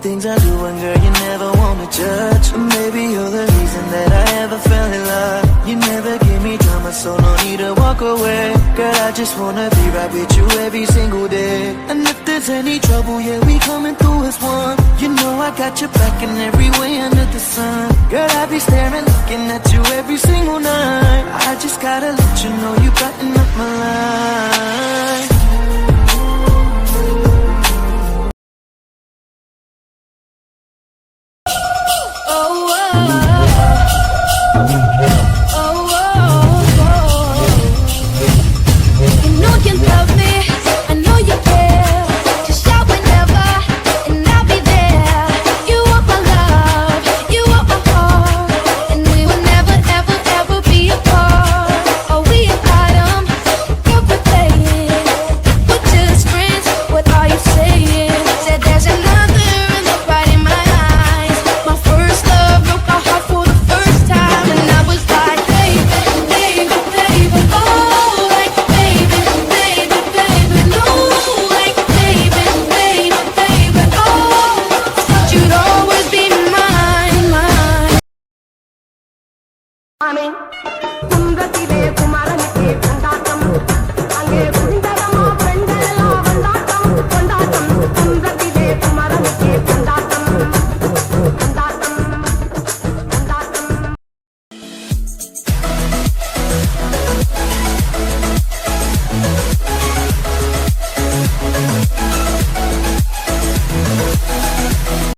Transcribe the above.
things I do, and girl, you never wanna judge. Maybe you're the reason that I ever fell in love. You never give me drama, so no need to walk away. Girl, I just wanna be right with you every single day. And if there's any trouble, yeah, we coming through as one. You know I got your back in every way under the sun. Girl, I be staring, looking at you every single night. I just gotta let you know you brighten up my life. I mean